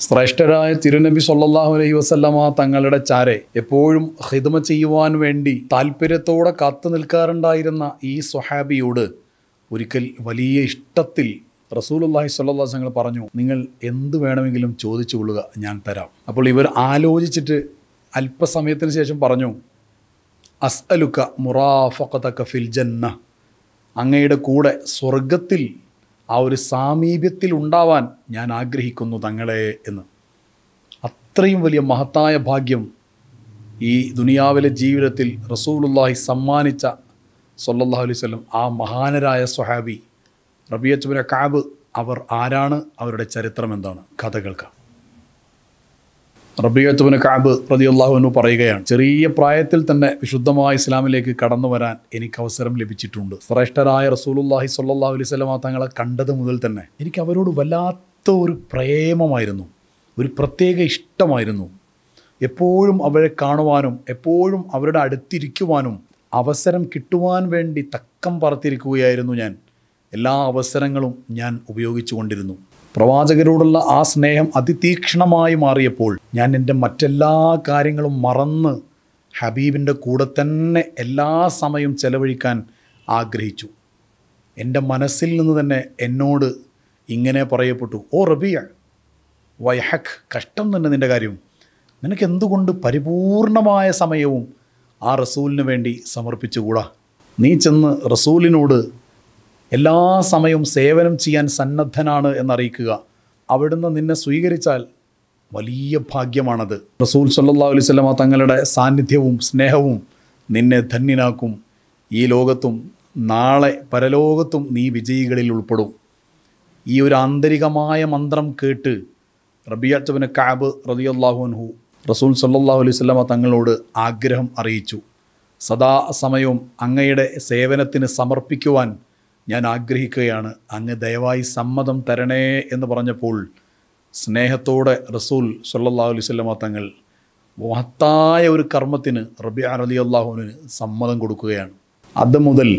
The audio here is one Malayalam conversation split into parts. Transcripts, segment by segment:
ശ്രേഷ്ഠരായ തിരുനബി സല്ലല്ലാഹു അലൈഹി വസല്ലമ തങ്ങളുടെ ചാരെ എപ്പോഴും ഖിദ്മ ചെയ്യുവാൻ വേണ്ടി താല്പര്യത്തോടെ കാത്തു നിൽക്കാറുണ്ടായിരുന്ന ഈ സ്വഹാബിയോട് ഒരിക്കൽ വലിയ ഇഷ്ടത്തിൽ റസൂലുള്ളാഹി സ്വല്ലല്ലാഹു അലൈഹി വസല്ലം പറഞ്ഞു, നിങ്ങൾ എന്ത് വേണമെങ്കിലും ചോദിച്ചു കൊള്ളുക, ഞാൻ തരാം. അപ്പോൾ ഇവർ ആലോചിച്ചിട്ട് അല്പസമയത്തിന് ശേഷം പറഞ്ഞു, അസ്അലുക മുറാഫഖതക ഫിൽ ജന്ന, അങ്ങയുടെ കൂടെ സ്വർഗത്തിൽ ആ ഒരു സാമീപ്യത്തിൽ ഉണ്ടാവാൻ ഞാൻ ആഗ്രഹിക്കുന്നു തങ്ങളെ എന്ന്. അത്രയും വലിയ മഹത്തായ ഭാഗ്യം ഈ ദുനിയാവിലെ ജീവിതത്തിൽ റസൂലുള്ളാഹി സമ്മാനിച്ച സ്വല്ലല്ലാഹു അലൈഹി വസല്ലം ആ മഹാനരായ സ്വഹാബി റബീഅത്ത് ബിൻ കഅബ്, അവർ ആരാണ്, അവരുടെ ചരിത്രം എന്താണ്? കഥ കേൾക്കാം. റബീഅത്ത് ബിൻ കഅബ് റളിയല്ലാഹു അൻഹു പറയുകയാണ്, ചെറിയ പ്രായത്തിൽ തന്നെ വിശുദ്ധമായ ഇസ്ലാമിലേക്ക് കടന്നു വരാൻ എനിക്ക് അവസരം ലഭിച്ചിട്ടുണ്ട്. ശ്രേഷ്ഠരായ റസൂലുള്ളാഹി സ്വല്ലല്ലാഹു അലൈഹി വസല്ലം തങ്ങളെ കണ്ടത് മുതൽ തന്നെ എനിക്ക് അവരോട് വല്ലാത്ത ഒരു പ്രേമമായിരുന്നു, ഒരു പ്രത്യേക ഇഷ്ടമായിരുന്നു. എപ്പോഴും അവരെ കാണുവാനും എപ്പോഴും അവരുടെ അടുത്തിരിക്കുവാനും അവസരം കിട്ടുവാൻ വേണ്ടി തക്കം പറത്തിരിക്കുകയായിരുന്നു ഞാൻ. എല്ലാ അവസരങ്ങളും ഞാൻ ഉപയോഗിച്ചു കൊണ്ടിരുന്നു. പ്രവാചകരോടുള്ള ആ സ്നേഹം അതിതീക്ഷ്ണമായി മാറിയപ്പോൾ ഞാൻ എൻ്റെ മറ്റെല്ലാ കാര്യങ്ങളും മറന്ന് ഹബീബിൻ്റെ കൂടെ തന്നെ എല്ലാ സമയവും ചെലവഴിക്കാൻ ആഗ്രഹിച്ചു. എൻ്റെ മനസ്സിൽ നിന്ന് തന്നെ എന്നോട് ഇങ്ങനെ പറയപ്പെട്ടു, ഓ റബിയ വൈഹക്, കഷ്ടം തന്നെ നിൻ്റെ കാര്യം. നിനക്ക് എന്തുകൊണ്ട് പരിപൂർണമായ സമയവും ആ റസൂലിന് വേണ്ടി സമർപ്പിച്ചുകൂടാ? നീ ചെന്ന് റസൂലിനോട് എല്ലാ സമയവും സേവനം ചെയ്യാൻ സന്നദ്ധനാണ് എന്നറിയിക്കുക. അവിടുന്ന് നിന്നെ സ്വീകരിച്ചാൽ വലിയ ഭാഗ്യമാണത്. റസൂൽ സല്ലല്ലാഹു അലൈഹി വസല്ലം തങ്ങളുടെ സാന്നിധ്യവും സ്നേഹവും നിന്നെ ധന്യനാക്കും. ഈ ലോകത്തും നാളെ പരലോകത്തും നീ വിജയികളിൽ ഉൾപ്പെടും. ഈ ഒരു ആന്തരികമായ മന്ത്രം കേട്ട് റബീഅത്ത് ബിൻ കഅബ് റളിയല്ലാഹു അൻഹു റസൂൽ സല്ലല്ലാഹു അലൈഹി വസല്ലം തങ്ങളോട് ആഗ്രഹം അറിയിച്ചു. സദാസമയവും അങ്ങയുടെ സേവനത്തിന് സമർപ്പിക്കുവാൻ ഞാൻ ആഗ്രഹിക്കുകയാണ്, അങ്ങ് ദയവായി സമ്മതം തരണേ എന്ന് പറഞ്ഞപ്പോൾ സ്നേഹത്തോടെ റസൂൽ സല്ലല്ലാഹു അലൈഹി വസല്ലം തങ്ങൾ മഹത്തായ ഒരു കർമ്മത്തിന് റബീഅ റളിയല്ലാഹു അൻഹുവിന് സമ്മതം കൊടുക്കുകയാണ്. അത് മുതൽ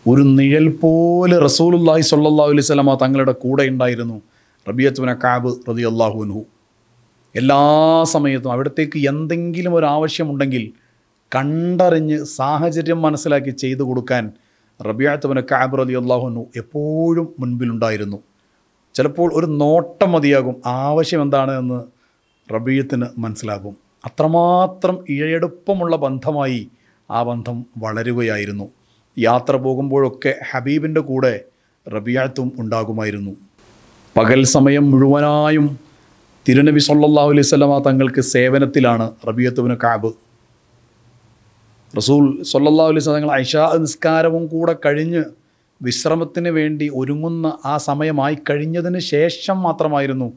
ഒരു നിഴൽ പോലെ റസൂലുള്ളാഹി സ്വല്ലല്ലാഹു അലൈഹി വസല്ലം തങ്ങളുടെ കൂടെ ഉണ്ടായിരുന്നു റബീഅത്ത് ബിൻ കഅബ് റളിയല്ലാഹു അൻഹു. എല്ലാ സമയത്തും അവിടത്തേക്ക് എന്തെങ്കിലും ഒരു ആവശ്യമുണ്ടെങ്കിൽ കണ്ടറിഞ്ഞ് സാഹചര്യം മനസ്സിലാക്കി ചെയ്തു കൊടുക്കാൻ റബീഅത്ത് ബിൻ കഅബ് റളിയല്ലാഹു അൻഹു എപ്പോഴും മുൻപിലുണ്ടായിരുന്നു. ചിലപ്പോൾ ഒരു നോട്ടം മതിയാകും ആവശ്യം എന്താണ് എന്ന് റബീഅത്തിന് മനസ്സിലാകും. അത്രമാത്രം ഇഴയെടുപ്പമുള്ള ബന്ധമായി ആ ബന്ധം വളരുകയായിരുന്നു. യാത്ര പോകുമ്പോഴൊക്കെ ഹബീബിൻ്റെ കൂടെ റബീഅത്തും ഉണ്ടാകുമായിരുന്നു. പകൽ സമയം മുഴുവനായും തിരുനബി സല്ലല്ലാഹു അലൈഹി വസല്ലം തങ്ങൾക്ക് സേവനത്തിലാണ് റബീഅത്ത് ബിൻ കഅബ്. റസൂൽ സല്ലല്ലാഹു അലൈഹി വസല്ലം തങ്ങൾ ഇശാ നിസ്കാരവും കൂടെ കഴിഞ്ഞ് വിശ്രമത്തിന് വേണ്ടി ഒരുങ്ങുന്ന ആ സമയമായി കഴിഞ്ഞതിന് ശേഷം മാത്രമായിരുന്നു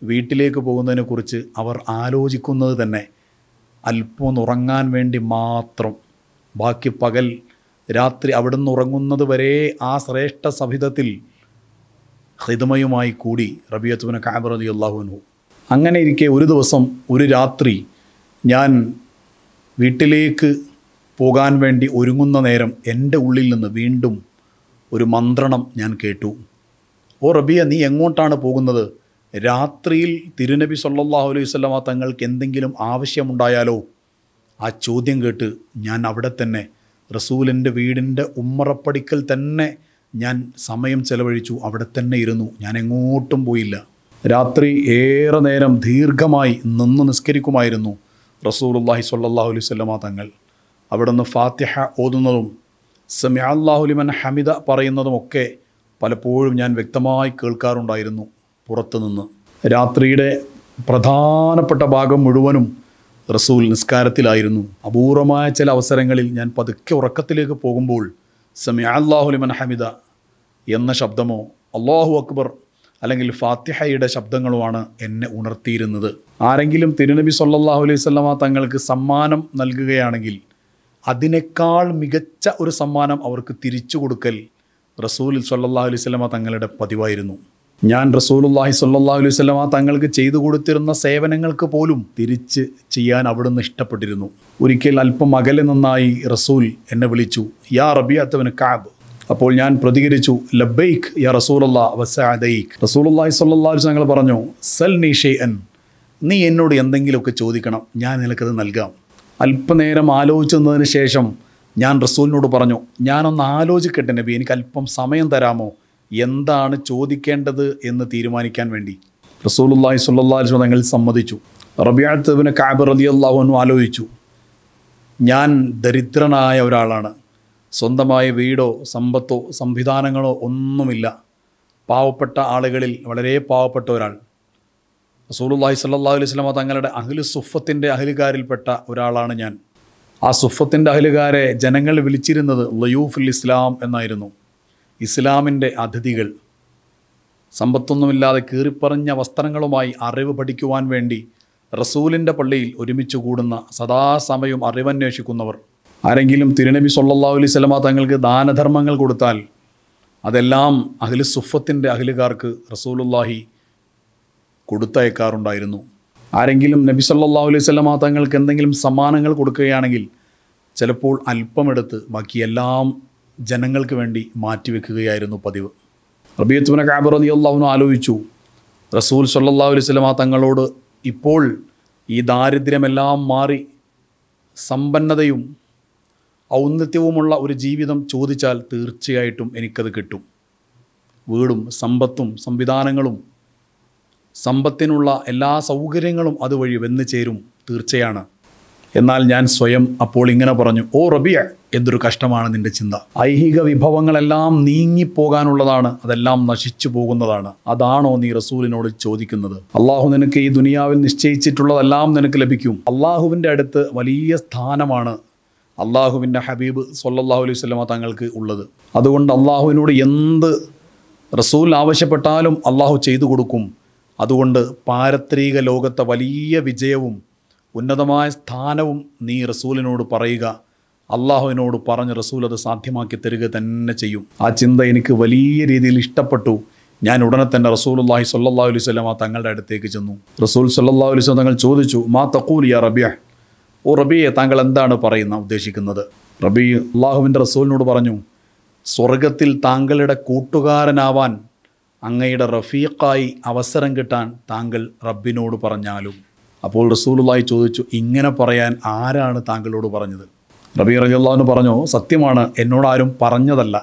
വീട്ടിലേക്ക് പോകുന്നതിനെക്കുറിച്ച് അവർ ആലോചിക്കുന്നത് തന്നെ. അല്പം ഉറങ്ങാൻ വേണ്ടി മാത്രം. ബാക്കി പകൽ രാത്രി അവിടുന്ന് ഉറങ്ങുന്നത് വരെ ആ ശ്രേഷ്ഠ സഭിതത്തിൽ ഖിദ്മയുമായി കൂടി റബീഅത്ത് ബിൻ കഅബ് റളിയല്ലാഹു അൻഹു. അങ്ങനെ ഇരിക്കെ ഒരു ദിവസം ഒരു രാത്രി ഞാൻ വീട്ടിലേക്ക് പോകാൻ വേണ്ടി ഒരുങ്ങുന്ന നേരം എൻ്റെ ഉള്ളിൽ നിന്ന് വീണ്ടും ഒരു മന്ത്രണം ഞാൻ കേട്ടു. ഓ റബിയ, നീ എങ്ങോട്ടാണ് പോകുന്നത്? രാത്രിയിൽ തിരുനബി സല്ലല്ലാഹു അലൈഹി വസല്ലം തങ്ങൾക്ക് എന്തെങ്കിലും ആവശ്യമുണ്ടായാലോ? ആ ചോദ്യം കേട്ട് ഞാൻ അവിടെ തന്നെ റസൂലിൻ്റെ വീടിൻ്റെ ഉമ്മറപ്പടിക്കൽ തന്നെ ഞാൻ സമയം ചെലവഴിച്ചു. അവിടെ തന്നെ ഇരുന്നു, ഞാൻ എങ്ങോട്ടും പോയില്ല. രാത്രി ഏറെ നേരം ദീർഘമായി നിന്ന് നിസ്കരിക്കുമായിരുന്നു റസൂലുള്ളാഹി സ്വല്ലല്ലാഹു അലൈഹി വസല്ലം തങ്ങൾ. അവിടുന്ന് ഫാത്തിഹ ഓതുന്നതും സമിഅ അല്ലാഹു ലിമൻ ഹമിദ പറയുന്നതുമൊക്കെ പലപ്പോഴും ഞാൻ വ്യക്തമായി കേൾക്കാറുണ്ടായിരുന്നു പുറത്തുനിന്ന്. രാത്രിയുടെ പ്രധാനപ്പെട്ട ഭാഗം മുഴുവനും റസൂൽ നിസ്കാരത്തിലായിരുന്നു. അപൂർവമായ ചില അവസരങ്ങളിൽ ഞാൻ പതുക്കെ ഉറക്കത്തിലേക്ക് പോകുമ്പോൾ സമിഅ അല്ലാഹു ലിമൻ ഹമിദ എന്ന ശബ്ദമോ അല്ലാഹു അക്ബർ അല്ലെങ്കിൽ ഫാത്തിഹയുടെ ശബ്ദങ്ങളുമാണ് എന്നെ ഉണർത്തിയിരുന്നത്. ആരെങ്കിലും തിരുനബി സല്ലല്ലാഹു അലൈഹി വസല്ലം തങ്ങൾക്ക് സമ്മാനം നൽകുകയാണെങ്കിൽ അതിനേക്കാൾ മികച്ച ഒരു സമ്മാനം അവർക്ക് തിരിച്ചു കൊടുക്കൽ റസൂൽ സല്ലല്ലാഹു അലൈഹി വസല്ലം തങ്ങളുടെ പതിവായിരുന്നു. ഞാൻ റസൂലുള്ളാഹി സ്വല്ലല്ലാഹു അലൈഹി വസല്ലം തങ്ങൾക്ക് ചെയ്തു കൊടുത്തിരുന്ന സേവനങ്ങൾക്ക് പോലും തിരിച്ച് ചെയ്യാൻ അവിടുന്ന് ഇഷ്ടപ്പെട്ടിരുന്നു. ഒരിക്കൽ അല്പം അകലെ നിന്നായി റസൂൽ എന്നെ വിളിച്ചു, യാ റബീഅത്ത് ബിൻ കഅബ്. അപ്പോൾ ഞാൻ പ്രതികരിച്ചു, ലബ്ബൈക്ക് യാ റസൂലല്ലാഹ് വസഅദൈക്ക്. റസൂലുള്ളാഹി സ്വല്ലല്ലാഹു അലൈഹി വസല്ലം പറഞ്ഞു, സൽനി ഷൈഅൻ, നീ എന്നോട് എന്തെങ്കിലുമൊക്കെ ചോദിക്കണം, ഞാൻ നിനക്കത് നൽകാം. അല്പനേരം ആലോചിച്ചതിന് ശേഷം ഞാൻ റസൂലിനോട് പറഞ്ഞു, ഞാനൊന്ന് ആലോചിക്കട്ടെ നബി, എനിക്ക് അല്പം സമയം തരാമോ, എന്താണ് ചോദിക്കേണ്ടത് എന്ന് തീരുമാനിക്കാൻ വേണ്ടി. റസൂലുള്ളാഹി സ്വല്ലല്ലാഹു അലൈഹി വസല്ലം തങ്ങൾ സമ്മതിച്ചു. റബീഅത്ത് ഇബ്നു കഅബ് റളിയല്ലാഹു അൻഹു ആലോചിച്ചു, ഞാൻ ദരിദ്രനായ ഒരാളാണ്, സ്വന്തമായ വീടോ സമ്പത്തോ സംവിധാനങ്ങളോ ഒന്നുമില്ല, പാവപ്പെട്ട ആളുകളിൽ വളരെ പാവപ്പെട്ട ഒരാൾ. റസൂലുള്ളാഹി സ്വല്ലല്ലാഹു അലൈഹി വസല്ലം തങ്ങളുടെ അഹ്ലു സുഫത്തിൻ്റെ അഹ്ലുകാരിൽപ്പെട്ട ഒരാളാണ് ഞാൻ. ആ സുഫത്തിൻ്റെ അഹ്ലുകാരെ ജനങ്ങൾ വിളിച്ചിരുന്നത് ലയൂഫുൽ ഇസ്ലാം എന്നായിരുന്നു, ഇസ്ലാമിൻ്റെ അതിഥികൾ. സമ്പത്തൊന്നുമില്ലാതെ കീറിപ്പറഞ്ഞ വസ്ത്രങ്ങളുമായി അറിവ് പഠിക്കുവാൻ വേണ്ടി റസൂലിൻ്റെ പള്ളിയിൽ ഒരുമിച്ച് കൂടുന്ന, സദാസമയം അറിവന്വേഷിക്കുന്നവർ. ആരെങ്കിലും തിരുനബി സ്വല്ലല്ലാഹു അലൈഹി വസല്ലം തങ്ങൾക്ക് ദാനധർമ്മങ്ങൾ കൊടുത്താൽ അതെല്ലാം അഹ്ലു സുഫത്തിൻ്റെ അഹ്ലുകാർക്ക് റസൂലുള്ളാഹി കൊടുത്തയക്കാറുണ്ടായിരുന്നു. ആരെങ്കിലും നബി സല്ലല്ലാഹു അലൈഹി വസല്ലം തങ്ങൾക്ക് എന്തെങ്കിലും സമ്മാനങ്ങൾ കൊടുക്കുകയാണെങ്കിൽ ചിലപ്പോൾ അല്പമെടുത്ത് ബാക്കിയെല്ലാം ജനങ്ങൾക്ക് വേണ്ടി മാറ്റിവെക്കുകയായിരുന്നു പതിവ്. റബീഅത്ത് ഇബ്നു കഅബ് റളിയല്ലാഹു അൻഹു ആലോചിച്ചു, റസൂൽ സല്ലല്ലാഹു അലൈഹി വസല്ലം തങ്ങളോട് ഇപ്പോൾ ഈ ദാരിദ്ര്യമെല്ലാം മാറി സമ്പന്നതയും ഔന്നത്യവുമുള്ള ഒരു ജീവിതം ചോദിച്ചാൽ തീർച്ചയായിട്ടും എനിക്കത് കിട്ടും. വീടും സമ്പത്തും സംവിധാനങ്ങളും സമ്പത്തിനുള്ള എല്ലാ സൗകര്യങ്ങളും അതുവഴി വന്നു ചേരും, തീർച്ചയാണ്. എന്നാൽ ഞാൻ സ്വയം അപ്പോൾ ഇങ്ങനെ പറഞ്ഞു, ഓ റബിയ, എന്തൊരു കഷ്ടമാണ് നിൻ്റെ ചിന്ത. ഐഹിക വിഭവങ്ങളെല്ലാം നീങ്ങിപ്പോകാനുള്ളതാണ്, അതെല്ലാം നശിച്ചു പോകുന്നതാണ്. അതാണോ നീ റസൂലിനോട് ചോദിക്കുന്നത്? അള്ളാഹു നിനക്ക് ഈ ദുനിയാവിൽ നിശ്ചയിച്ചിട്ടുള്ളതെല്ലാം നിനക്ക് ലഭിക്കും. അള്ളാഹുവിൻ്റെ അടുത്ത് വലിയ സ്ഥാനമാണ് അള്ളാഹുവിൻ്റെ ഹബീബ് സ്വല്ലല്ലാഹു അലൈഹി വസല്ലം തങ്ങൾക്ക് ഉള്ളത്. അതുകൊണ്ട് അള്ളാഹുവിനോട് എന്ത് റസൂൽ ആവശ്യപ്പെട്ടാലും അള്ളാഹു ചെയ്തു കൊടുക്കും. അതുകൊണ്ട് പാരത്രിക ലോകത്തെ വലിയ വിജയവും ഉന്നതമായ സ്ഥാനവും നീ റസൂലിനോട് പറയുക. അള്ളാഹുവിനോട് പറഞ്ഞ് റസൂൽ അത് സാധ്യമാക്കി തരിക തന്നെ ചെയ്യും. ആ ചിന്ത എനിക്ക് വലിയ രീതിയിൽ ഇഷ്ടപ്പെട്ടു. ഞാൻ ഉടനെ തന്നെ റസൂലുള്ളാഹി സ്വല്ലല്ലാഹു അലൈഹി വസല്ലം തങ്ങളുടെ അടുത്തേക്ക് ചെന്നു. റസൂൽ സ്വല്ലല്ലാഹു അലൈഹി വസല്ലം തങ്ങൾ ചോദിച്ചു, മാ തഖൂൽ യാ റബിയ, ഓ റബിയെ, താങ്കൾ എന്താണ് ഉദ്ദേശിക്കുന്നത്? റബി അള്ളാഹുവിൻ്റെ റസൂലിനോട് പറഞ്ഞു, സ്വർഗത്തിൽ താങ്കളുടെ കൂട്ടുകാരനാവാൻ, അങ്ങയുടെ റഫീഖായി അവസരം കിട്ടാൻ താങ്കൾ റബ്ബിനോട് പറഞ്ഞാലും. അപ്പോൾ റസൂലുള്ളാഹി ചോദിച്ചു, ഇങ്ങനെ പറയാൻ ആരാണ് താങ്കളോട് പറഞ്ഞത്? റബീ റളിയല്ലാഹു അൻഹു പറഞ്ഞു, സത്യമാണ്, എന്നോടാരും പറഞ്ഞതല്ല.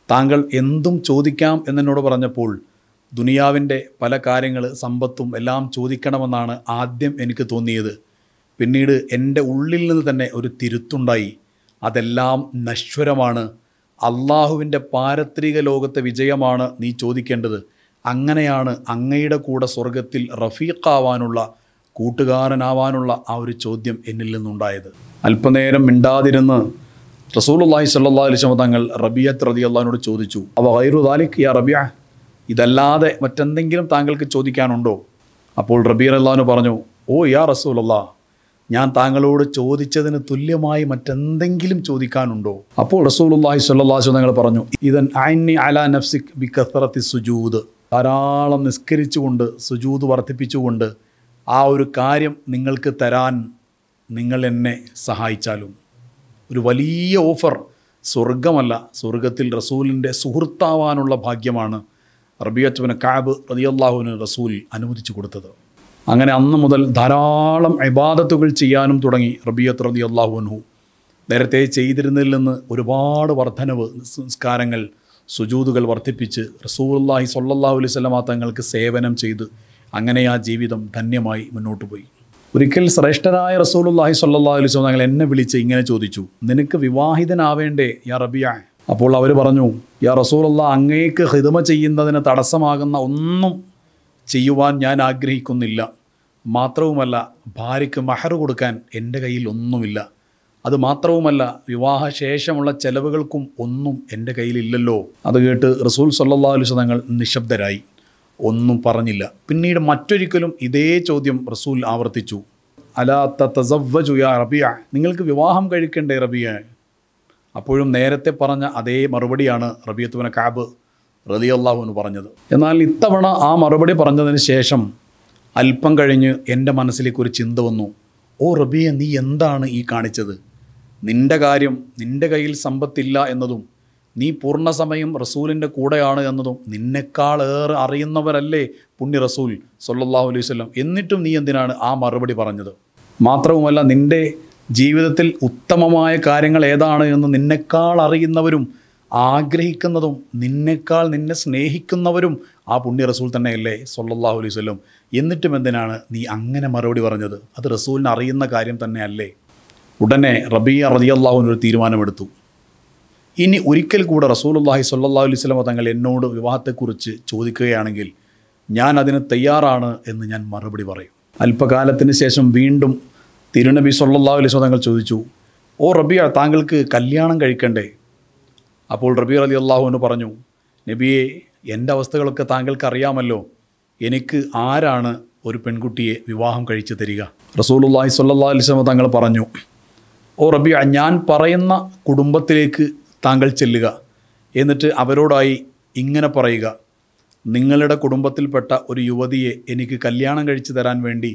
താങ്കൾ എന്തും ചോദിക്കാം എന്നെന്നോട് പറഞ്ഞപ്പോൾ ദുനിയാവിൻ്റെ പല കാര്യങ്ങൾ, സമ്പത്തും എല്ലാം ചോദിക്കണമെന്നാണ് ആദ്യം എനിക്ക് തോന്നിയത്. പിന്നീട് എൻ്റെ ഉള്ളിൽ നിന്ന് തന്നെ ഒരു തിരുത്തുണ്ടായി. അതെല്ലാം നശ്വരമാണ്. അള്ളാഹുവിൻ്റെ പാരത്രിക ലോകത്തെ വിജയമാണ് നീ ചോദിക്കേണ്ടത്. അങ്ങനെയാണ് അങ്ങയുടെ കൂടെ സ്വർഗത്തിൽ റഫീഖാവാനുള്ള, കൂട്ടുകാരനാവാനുള്ള ആ ഒരു ചോദ്യം എന്നിൽ നിന്നുണ്ടായത്. അല്പനേരം മിണ്ടാതിരുന്ന് റസൂലുള്ളാഹി സ്വല്ലല്ലാഹു അലൈഹി വസല്ലം തങ്ങൾ റബീഅത്ത് റളിയല്ലാഹു അൻഹു ചോദിച്ചു, അവ ഗൈറു ദാലിക് യാ റബീഅ, ഇതല്ലാതെ മറ്റെന്തെങ്കിലും താങ്കൾക്ക് ചോദിക്കാനുണ്ടോ? അപ്പോൾ റബീഅ റളിയല്ലാഹു അൻഹു പറഞ്ഞു, ഓ യാ റസൂലല്ലാഹ്, ഞാൻ താങ്കളോട് ചോദിച്ചതിന് തുല്യമായി മറ്റെന്തെങ്കിലും ചോദിക്കാനുണ്ടോ? അപ്പോൾ റസൂലുള്ളാഹി സ്വല്ലല്ലാഹു അലൈഹി വസല്ലം തങ്ങൾ പറഞ്ഞു, ഇദൻ അഇന്നി അലാ നഫ്സിക് ബികസറത്തി സുജൂദ്, ധാരാളം നിസ്കരിച്ചുകൊണ്ട് സുജൂദ് വർദ്ധിപ്പിച്ചുകൊണ്ട് ആ ഒരു കാര്യം നിങ്ങൾക്ക് തരാൻ നിങ്ങൾ എന്നെ സഹായിച്ചാലും. ഒരു വലിയ ഓഫർ, സ്വർഗമല്ല, സ്വർഗത്തിൽ റസൂലിൻ്റെ സുഹൃത്താവാനുള്ള ഭാഗ്യമാണ് റബീഅത്ത് ഇബ്നു കഅബ് റളിയല്ലാഹു അൻഹു റസൂൽ അനുവദിച്ചു കൊടുത്തത്. അങ്ങനെ അന്ന് മുതൽ ധാരാളം ഇബാദത്തുകൾ ചെയ്യാനും തുടങ്ങി റബീഅത്ത് റളിയല്ലാഹു അൻഹു. നേരത്തെ ചെയ്തിരുന്നതിൽ നിന്ന് ഒരുപാട് വർധനവ്, നിസ്കാരങ്ങൾ, സുജൂദുകൾ വർദ്ധിപ്പിച്ച് റസൂലുള്ളാഹി സ്വല്ലല്ലാഹു അലൈഹി വസല്ലം തങ്ങൾക്ക് സേവനം ചെയ്ത് അങ്ങനെ ആ ജീവിതം ധന്യമായി മുന്നോട്ട് പോയി. ഒരിക്കൽ ശ്രേഷ്ഠരായ റസൂലുള്ളാഹി സ്വല്ലല്ലാഹു അലൈഹി വസല്ലം തങ്ങൾ എന്നെ വിളിച്ച് ഇങ്ങനെ ചോദിച്ചു, നിനക്ക് വിവാഹിതനാവേണ്ടേ യാ റബീഅ? അപ്പോൾ അവർ പറഞ്ഞു, യാ റസൂലുള്ളാഹ്, അങ്ങേക്ക് ഖിദ്മ ചെയ്യുന്നതിന് തടസ്സമാകുന്ന ഒന്നും ചെയ്യുവാൻ ഞാൻ ആഗ്രഹിക്കുന്നില്ല. മാത്രവുമല്ല, ഭാര്യയ്ക്ക് മഹർ കൊടുക്കാൻ എൻ്റെ കയ്യിൽ ഒന്നുമില്ല. അതുമാത്രവുമല്ല, വിവാഹശേഷമുള്ള ചെലവുകൾക്കും ഒന്നും എൻ്റെ കയ്യിലില്ലല്ലോ. അത് കേട്ട് റസൂൽ സ്വല്ലല്ലാഹു അലൈഹി വസല്ലം തങ്ങൾ നിശബ്ദരായി, ഒന്നും പറഞ്ഞില്ല. പിന്നീട് മറ്റൊരിക്കലും ഇതേ ചോദ്യം റസൂൽ ആവർത്തിച്ചു, അലാ തതസവ്വജു യാ റബീഅ, നിങ്ങൾക്ക് വിവാഹം കഴിക്കണ്ടേ റബീഅ? അപ്പോഴും നേരത്തെ പറഞ്ഞ അതേ മറുപടിയാണ് റബീഅത്ത് ഇബ്നു കഅബ് റളിയല്ലാഹു അൻഹു പറഞ്ഞത്. എന്നാൽ ഇത്തവണ ആ മറുപടി പറഞ്ഞതിന് ശേഷം അല്പം കഴിഞ്ഞ് എൻ്റെ മനസ്സിലേക്ക് ഒരു ചിന്ത വന്നു. ഓ റബീഅ, നീ എന്താണ് ഈ കാണിച്ചത്? നിൻ്റെ കാര്യം, നിൻ്റെ കയ്യിൽ സമ്പത്തില്ല എന്നതും നീ പൂർണ്ണസമയം റസൂലിൻ്റെ കൂടെയാണ് എന്നതും നിന്നെക്കാളേറെ അറിയുന്നവരല്ലേ പുണ്യ റസൂൽ സല്ലല്ലാഹു അലൈഹി വസല്ലം. എന്നിട്ടും നീ എന്തിനാണ് ആ മറുപടി പറഞ്ഞത്? മാത്രവുമല്ല, നിൻ്റെ ജീവിതത്തിൽ ഉത്തമമായ കാര്യങ്ങൾ ഏതാണ് എന്ന് നിന്നെക്കാൾ അറിയുന്നവരും ആഗ്രഹിക്കുന്നതും നിന്നെ സ്നേഹിക്കുന്നവരും ആ പുണ്യ റസൂൽ തന്നെയല്ലേ സല്ലല്ലാഹു അലൈഹി വസല്ലം. എന്നിട്ടും എന്തിനാണ് നീ അങ്ങനെ മറുപടി പറഞ്ഞത്? അത് റസൂലിന് അറിയുന്ന കാര്യം തന്നെയല്ലേ? ഉടനെ റബീഅ റളിയല്ലാഹു അൻഹു ഒരു തീരുമാനമെടുത്തു. ഇനി ഒരിക്കൽ കൂടെ റസൂലുള്ളാഹി സ്വല്ലല്ലാഹു അലൈഹി വസല്ലം തങ്ങൾ എന്നോട് വിവാഹത്തെക്കുറിച്ച് ചോദിക്കുകയാണെങ്കിൽ ഞാൻ അതിന് തയ്യാറാണ് എന്ന് ഞാൻ മറുപടി പറയും. അല്പകാലത്തിന് ശേഷം വീണ്ടും തിരുനബി സ്വല്ലല്ലാഹു അലൈഹി വസല്ലം തങ്ങൾ ചോദിച്ചു, ഓ റബീഅ, താങ്കൾക്ക് കല്യാണം കഴിക്കണ്ടേ? അപ്പോൾ റബീഅ റളിയല്ലാഹു അൻഹു പറഞ്ഞു, നബിയെ, എൻ്റെ അവസ്ഥകളൊക്കെ താങ്കൾക്ക് അറിയാമല്ലോ. എനിക്ക് ആരാണ് ഒരു പെൺകുട്ടിയെ വിവാഹം കഴിച്ചു തരിക? റസൂലുള്ളാഹി സ്വല്ലല്ലാഹു അലൈഹി വസല്ലം തങ്ങൾ പറഞ്ഞു, ഓ റബീഅ, ഞാൻ പറയുന്ന കുടുംബത്തിലേക്ക് താങ്കൾ ചെല്ലുക. എന്നിട്ട് അവരോടായി ഇങ്ങനെ പറയുക, നിങ്ങളുടെ കുടുംബത്തിൽപ്പെട്ട ഒരു യുവതിയെ എനിക്ക് കല്യാണം കഴിച്ചു തരാൻ വേണ്ടി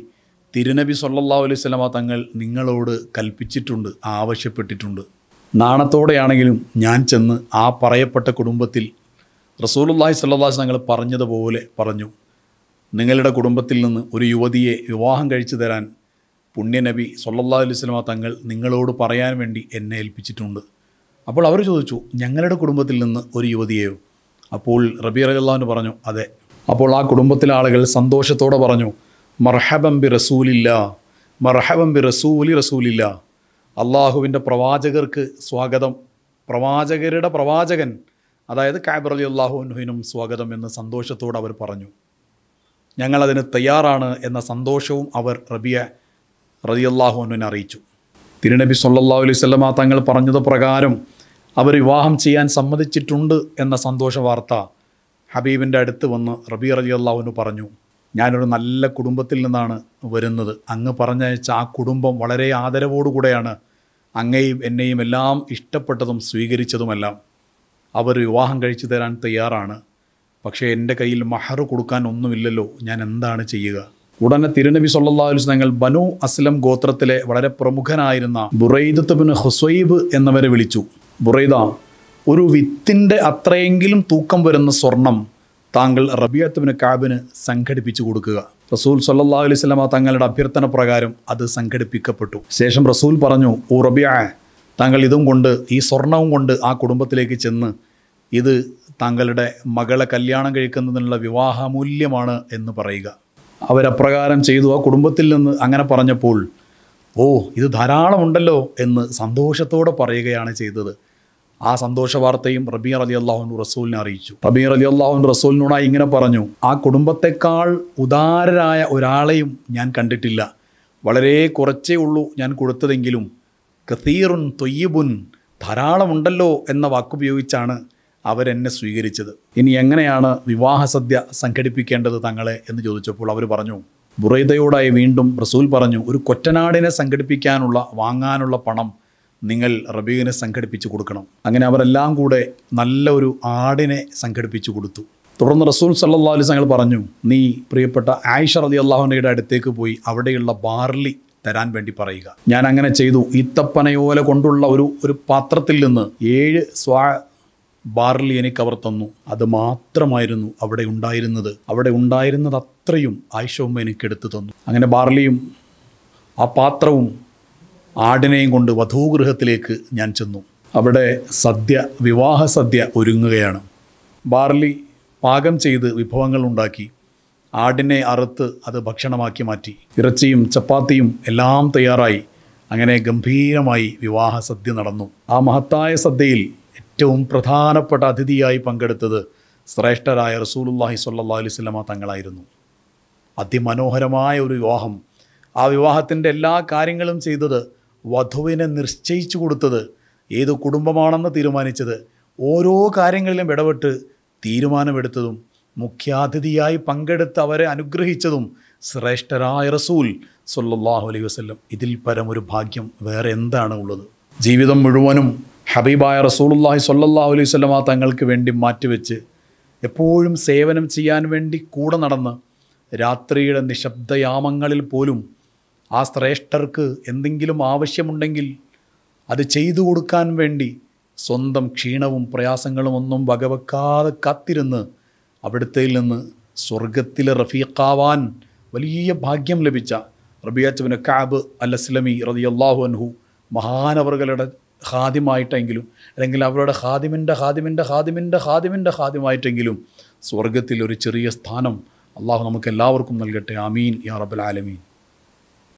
തിരുനബി സല്ലല്ലാഹു അലൈഹി വസല്ലം തങ്ങൾ നിങ്ങളോട് കൽപ്പിച്ചിട്ടുണ്ട്, ആവശ്യപ്പെട്ടിട്ടുണ്ട്. നാണത്തോടെയാണെങ്കിലും ഞാൻ ചെന്ന് ആ പറയപ്പെട്ട കുടുംബത്തിൽ റസൂലുള്ളാഹി സ്വല്ലല്ലാഹു അലൈഹി വസല്ലം തങ്ങൾ പറഞ്ഞതുപോലെ പറഞ്ഞു, നിങ്ങളുടെ കുടുംബത്തിൽ നിന്ന് ഒരു യുവതിയെ വിവാഹം കഴിച്ചു തരാൻ പുണ്യനബി സല്ലല്ലാഹു അലൈഹി വസല്ലം തങ്ങൾ നിങ്ങളോട് പറയാൻ വേണ്ടി എന്നെ ഏൽപ്പിച്ചിട്ടുണ്ട്. അപ്പോൾ അവർ ചോദിച്ചു, ഞങ്ങളുടെ കുടുംബത്തിൽ നിന്ന് ഒരു യുവതിയെയോ? അപ്പോൾ റബീഅ റളിയല്ലാഹു അൻഹു പറഞ്ഞു, അതെ. അപ്പോൾ ആ കുടുംബത്തിലെ ആളുകൾ സന്തോഷത്തോടെ പറഞ്ഞു, മർഹബൻ ബി റസൂലില്ലാ, മർഹബൻ ബി റസൂലില്ലാ. അള്ളാഹുവിൻ്റെ പ്രവാചകർക്ക് സ്വാഗതം, പ്രവാചകരുടെ പ്രവാചകൻ അതായത് കഅബ് റളിയല്ലാഹു അൻഹുവിനും സ്വാഗതം എന്ന് സന്തോഷത്തോടെ അവർ പറഞ്ഞു. ഞങ്ങളതിന് തയ്യാറാണ് എന്ന സന്തോഷവും അവർ റബീഅ റളിയല്ലാഹു അൻഹുവിനെ അറിയിച്ചു. തിരുനബി സല്ലല്ലാഹു അലൈഹി വസല്ലം തങ്ങൾ പറഞ്ഞത് പ്രകാരം അവർ വിവാഹം ചെയ്യാൻ സമ്മതിച്ചിട്ടുണ്ട് എന്ന സന്തോഷ വാർത്ത ഹബീബിൻ്റെ അടുത്ത് വന്ന് റബീഅ റളിയല്ലാഹു അൻഹു പറഞ്ഞു, ഞാനൊരു നല്ല കുടുംബത്തിൽ നിന്നാണ് വരുന്നത്. അങ്ങ് പറഞ്ഞയച്ച ആ കുടുംബം വളരെ ആദരവോടുകൂടെയാണ് അങ്ങയെയും എന്നെയും എല്ലാം ഇഷ്ടപ്പെട്ടതും സ്വീകരിച്ചതുമെല്ലാം. അവർ വിവാഹം കഴിച്ചു തരാൻ തയ്യാറാണ്. പക്ഷേ എൻ്റെ കയ്യിൽ മഹർ കൊടുക്കാൻ ഒന്നുമില്ലല്ലോ, ഞാൻ എന്താണ് ചെയ്യുക? ഉടനെ തിരുനബി സല്ലല്ലാഹു അലൈഹി വസല്ലം തങ്ങൾ ബനു അസ്ലം ഗോത്രത്തിലെ വളരെ പ്രമുഖനായിരുന്ന ബുറൈദത്ത് ബിൻ ഹുസൈബ് എന്നവരെ വിളിച്ചു. ബുറൈദ, ഒരു വിത്തിൻ്റെ അത്രയെങ്കിലും തൂക്കം വരുന്ന സ്വർണം താങ്കൾ റബീഅത്ത് ബിൻ കഅബിന് സംഘടിപ്പിച്ചു കൊടുക്കുക. റസൂൽ സല്ലല്ലാഹു അലൈഹി വസല്ലം തങ്ങളുടെ അഭ്യർത്ഥന പ്രകാരം അത് സംഘടിപ്പിക്കപ്പെട്ടു. ശേഷം റസൂൽ പറഞ്ഞു, ഓ റബീഅ, താങ്കൾ ഇതും കൊണ്ട്, ഈ സ്വർണവും കൊണ്ട് ആ കുടുംബത്തിലേക്ക് ചെന്ന് ഇത് താങ്കളുടെ മകളെ കല്യാണം കഴിക്കുന്നതിനുള്ള വിവാഹമൂല്യമാണ് എന്ന് പറയുക. അവരപ്രകാരം ചെയ്തു. ആ കുടുംബത്തിൽ നിന്ന് അങ്ങനെ പറഞ്ഞപ്പോൾ, ഓ ഇത് ധാരാളമുണ്ടല്ലോ എന്ന് സന്തോഷത്തോടെ പറയുകയാണ് ചെയ്തത്. ആ സന്തോഷ വാർത്തയും റബീഅ റളിയല്ലാഹു അൻഹു റസൂലിനെ അറിയിച്ചു. റബീഅ റളിയല്ലാഹു അൻഹു റസൂലിനോടായി ഇങ്ങനെ പറഞ്ഞു, ആ കുടുംബത്തെക്കാൾ ഉദാരരായ ഒരാളെയും ഞാൻ കണ്ടിട്ടില്ല. വളരെ കുറച്ചേ ഉള്ളൂ ഞാൻ കൊടുത്തതെങ്കിലും കസീറുൻ തൊയ്യിബുൻ, ധാരാളമുണ്ടല്ലോ എന്ന വാക്കുപയോഗിച്ചാണ് അവരെന്നെ സ്വീകരിച്ചത്. ഇനി എങ്ങനെയാണ് വിവാഹ സദ്യ സംഘടിപ്പിക്കേണ്ടത് തങ്ങളെ എന്ന് ചോദിച്ചപ്പോൾ അവർ പറഞ്ഞു, ബുറൈദയോടായി വീണ്ടും റസൂൽ പറഞ്ഞു, ഒരു കൊറ്റനാടിനെ വാങ്ങാനുള്ള പണം നിങ്ങൾ റബീഅന് സംഘടിപ്പിച്ചു കൊടുക്കണം. അങ്ങനെ അവരെല്ലാം കൂടെ നല്ല ഒരു ആടിനെ സംഘടിപ്പിച്ചു കൊടുത്തു. തുടർന്ന് റസൂൽ സല്ലല്ലാഹു അലൈഹി വസല്ലം പറഞ്ഞു, നീ പ്രിയപ്പെട്ട ആയിഷ റളിയല്ലാഹു അൻഹയുടെ അടുത്തേക്ക് പോയി അവിടെയുള്ള ബാർലി തരാൻ വേണ്ടി പറയുക. ഞാൻ അങ്ങനെ ചെയ്തു. ഈത്തപ്പനയോല കൊണ്ടുള്ള ഒരു പാത്രത്തിൽ നിന്ന് 7 സ്വാ ബാർലി എനിക്ക് അവർ തന്നു. അത് മാത്രമായിരുന്നു അവിടെ ഉണ്ടായിരുന്നത് അത്രയും ആയിഷ ഉമ്മ എനിക്ക് എടുത്തു തന്നു. അങ്ങനെ ബാർലിയും ആ പാത്രവും ആടിനെയും കൊണ്ട് വധൂഗൃഹത്തിലേക്ക് ഞാൻ ചെന്നു. അവിടെ വിവാഹ സദ്യ ഒരുങ്ങുകയാണ്. ബാർലി പാകം ചെയ്ത് വിഭവങ്ങൾ ഉണ്ടാക്കി ആടിനെ അറുത്ത് അത് ഭക്ഷണമാക്കി മാറ്റി. ഇറച്ചിയും ചപ്പാത്തിയും എല്ലാം തയ്യാറായി. അങ്ങനെ ഗംഭീരമായി വിവാഹ സദ്യ നടന്നു. ആ മഹത്തായ സദ്യയിൽ ഏറ്റവും പ്രധാനപ്പെട്ട അതിഥിയായി പങ്കെടുത്തത് ശ്രേഷ്ഠരായ റസൂലുള്ളാഹി സ്വല്ലല്ലാഹു അലൈഹി വസല്ലം തങ്ങളായിരുന്നു. അതിമനോഹരമായ ഒരു വിവാഹം. ആ വിവാഹത്തിൻ്റെ എല്ലാ കാര്യങ്ങളും ചെയ്തത്, വധുവിനെ നിശ്ചയിച്ചു കൊടുത്തത്, ഏത് കുടുംബമാണെന്ന് തീരുമാനിച്ചത്, ഓരോ കാര്യങ്ങളിലും ഇടപെട്ട് തീരുമാനമെടുത്തതും മുഖ്യാതിഥിയായി പങ്കെടുത്ത് അവരെ അനുഗ്രഹിച്ചതും ശ്രേഷ്ഠരായ റസൂൽ സ്വല്ലല്ലാഹു അലൈഹി വസല്ലം. ഇതിൽ പരമൊരു ഭാഗ്യം വേറെ എന്താണ് ഉള്ളത്? ജീവിതം മുഴുവനും ഹബീബായ റസൂലുള്ളാഹി സ്വല്ലല്ലാഹു അലൈഹി വസല്ലം തങ്ങൾക്ക് വേണ്ടി മാറ്റിവെച്ച് എപ്പോഴും സേവനം ചെയ്യാൻ വേണ്ടി കൂടെ നടന്ന് രാത്രിയുടെ നിശബ്ദയാമങ്ങളിൽ പോലും ആ ശ്രേഷ്ഠർക്ക് എന്തെങ്കിലും ആവശ്യമുണ്ടെങ്കിൽ അത് ചെയ്തു കൊടുക്കാൻ വേണ്ടി സ്വന്തം ക്ഷീണവും പ്രയാസങ്ങളും ഒന്നും വകവെക്കാതെ കാത്തിരുന്ന് അവിടുത്തേൽ നിന്ന് സ്വർഗത്തിലെ റഫീഖാവാൻ വലിയ ഭാഗ്യം ലഭിച്ച റബീഅത്ത് ഇബ്നു കഅബ് അൽ-അസ്ലമി റളിയല്ലാഹു അൻഹു മഹാനവറുകളുടെ ഖാദിമായിട്ടെങ്കിലും അല്ലെങ്കിൽ അവരുടെ ഖാദിമായിട്ടെങ്കിലും സ്വർഗത്തിൽ ഒരു ചെറിയ സ്ഥാനം അള്ളാഹു നമുക്ക് എല്ലാവർക്കും നൽകട്ടെ. ആമീൻ യാ റബ്ബൽ ആലമീൻ.